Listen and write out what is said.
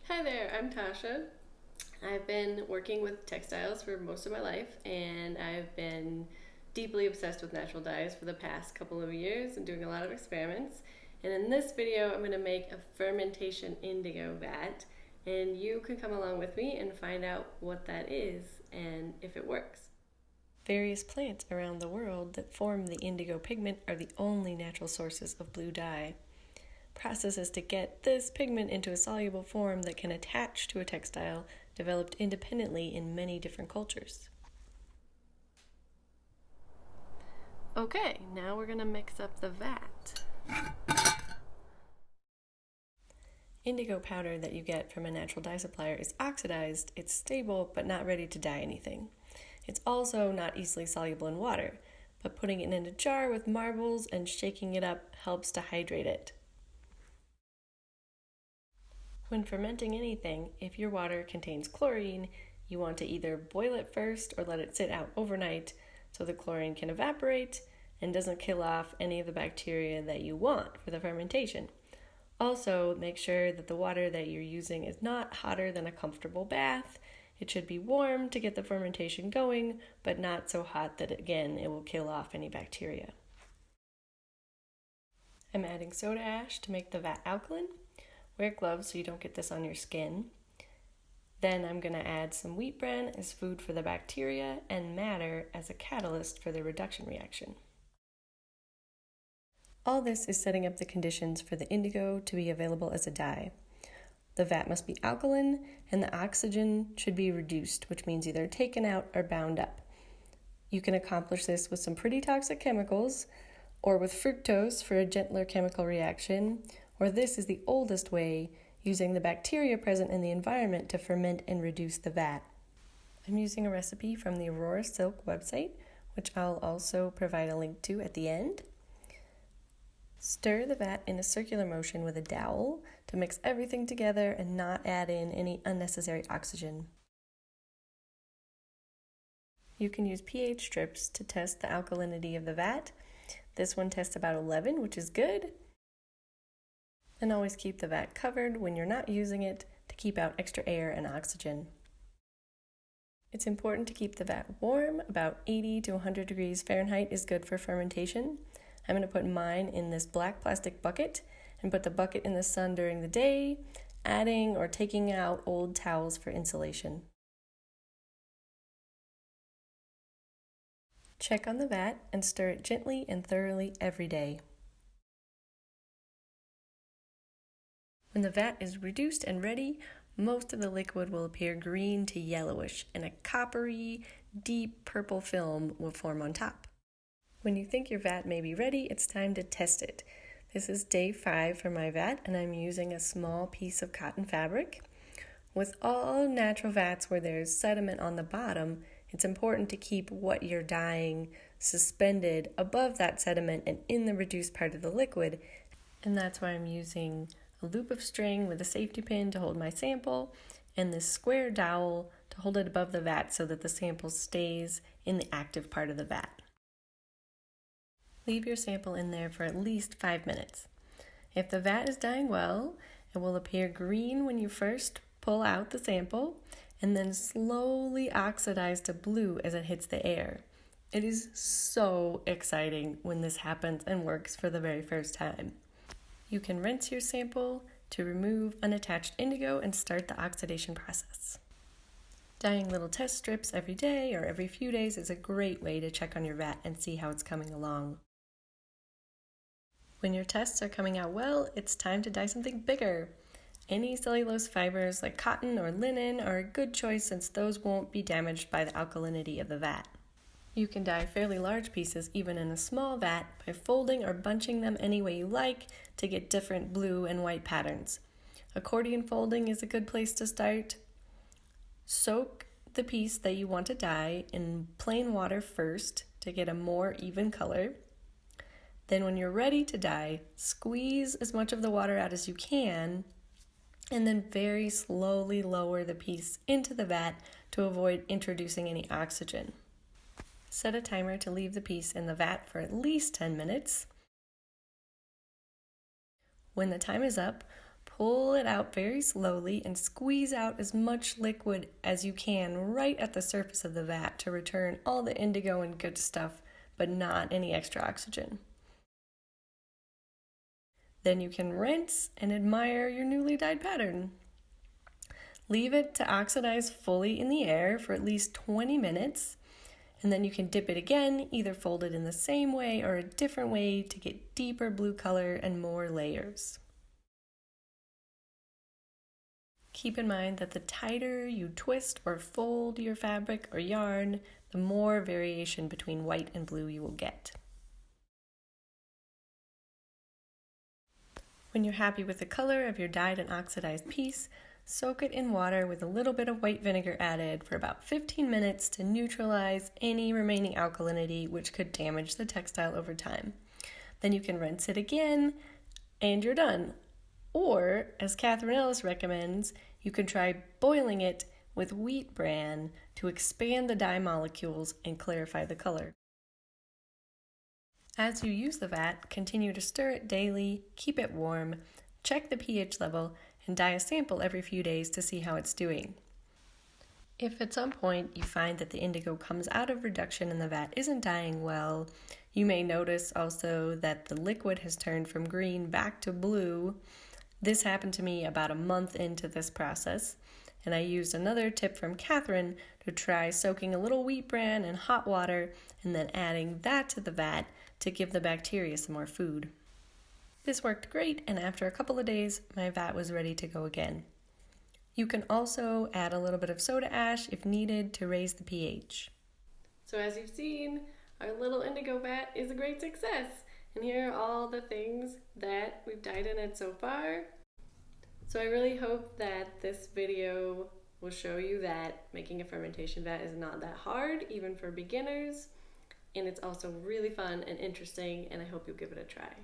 Hi there, I'm Tasha. I've been working with textiles for most of my life, and I've been deeply obsessed with natural dyes for the past couple of years and doing a lot of experiments. And in this video, I'm going to make a fermentation indigo vat, and you can come along with me and find out what that is and if it works. Various plants around the world that form the indigo pigment are the only natural sources of blue dye. Processes to get this pigment into a soluble form that can attach to a textile developed independently in many different cultures. Okay, now we're going to mix up the vat. Indigo powder that you get from a natural dye supplier is oxidized, it's stable but not ready to dye anything. It's also not easily soluble in water, but putting it in a jar with marbles and shaking it up helps to hydrate it. When fermenting anything, if your water contains chlorine, you want to either boil it first or let it sit out overnight so the chlorine can evaporate and doesn't kill off any of the bacteria that you want for the fermentation. Also, make sure that the water that you're using is not hotter than a comfortable bath. It should be warm to get the fermentation going, but not so hot that, again, it will kill off any bacteria. I'm adding soda ash to make the vat alkaline. Wear gloves so you don't get this on your skin. Then I'm going to add some wheat bran as food for the bacteria and madder as a catalyst for the reduction reaction. All this is setting up the conditions for the indigo to be available as a dye. The vat must be alkaline and the oxygen should be reduced, which means either taken out or bound up. You can accomplish this with some pretty toxic chemicals or with fructose for a gentler chemical reaction, or this is the oldest way, using the bacteria present in the environment to ferment and reduce the vat. I'm using a recipe from the Aurora Silk website, which I'll also provide a link to at the end. Stir the vat in a circular motion with a dowel to mix everything together and not add in any unnecessary oxygen. You can use pH strips to test the alkalinity of the vat. This one tests about 11, which is good. And always keep the vat covered when you're not using it to keep out extra air and oxygen. It's important to keep the vat warm. About 80 to 100 degrees Fahrenheit is good for fermentation. I'm going to put mine in this black plastic bucket and put the bucket in the sun during the day, adding or taking out old towels for insulation. Check on the vat and stir it gently and thoroughly every day. When the vat is reduced and ready, most of the liquid will appear green to yellowish, and a coppery, deep purple film will form on top. When you think your vat may be ready, it's time to test it. This is day 5 for my vat, and I'm using a small piece of cotton fabric. With all natural vats where there's sediment on the bottom, it's important to keep what you're dyeing suspended above that sediment and in the reduced part of the liquid, and that's why I'm using a loop of string with a safety pin to hold my sample, and this square dowel to hold it above the vat so that the sample stays in the active part of the vat. Leave your sample in there for at least 5 minutes. If the vat is dyeing well, it will appear green when you first pull out the sample, and then slowly oxidize to blue as it hits the air. It is so exciting when this happens and works for the very first time. You can rinse your sample to remove unattached indigo and start the oxidation process. Dyeing little test strips every day or every few days is a great way to check on your vat and see how it's coming along. When your tests are coming out well, it's time to dye something bigger. Any cellulose fibers like cotton or linen are a good choice since those won't be damaged by the alkalinity of the vat. You can dye fairly large pieces even in a small vat by folding or bunching them any way you like to get different blue and white patterns. Accordion folding is a good place to start. Soak the piece that you want to dye in plain water first to get a more even color. Then when you're ready to dye, squeeze as much of the water out as you can, and then very slowly lower the piece into the vat to avoid introducing any oxygen. Set a timer to leave the piece in the vat for at least 10 minutes. When the time is up, Pull it out very slowly and squeeze out as much liquid as you can right at the surface of the vat to return all the indigo and good stuff, but not any extra oxygen. Then you can rinse and admire your newly dyed pattern. Leave it to oxidize fully in the air for at least 20 minutes, and then you can dip it again, either fold it in the same way or a different way to get deeper blue color and more layers. Keep in mind that the tighter you twist or fold your fabric or yarn, the more variation between white and blue you will get. When you're happy with the color of your dyed and oxidized piece, soak it in water with a little bit of white vinegar added for about 15 minutes to neutralize any remaining alkalinity which could damage the textile over time. Then you can rinse it again and you're done. Or, as Catherine Ellis recommends, you can try boiling it with wheat bran to expand the dye molecules and clarify the color. As you use the vat, continue to stir it daily, keep it warm, check the pH level, and dye a sample every few days to see how it's doing. If at some point you find that the indigo comes out of reduction and the vat isn't dyeing well, you may notice also that the liquid has turned from green back to blue. This happened to me about a month into this process, and I used another tip from Catherine to try soaking a little wheat bran in hot water and then adding that to the vat to give the bacteria some more food. This worked great, and after a couple of days, my vat was ready to go again. You can also add a little bit of soda ash if needed to raise the pH. So as you've seen, our little indigo vat is a great success. And here are all the things that we've dyed in it so far. So I really hope that this video will show you that making a fermentation vat is not that hard, even for beginners. And it's also really fun and interesting, and I hope you'll give it a try.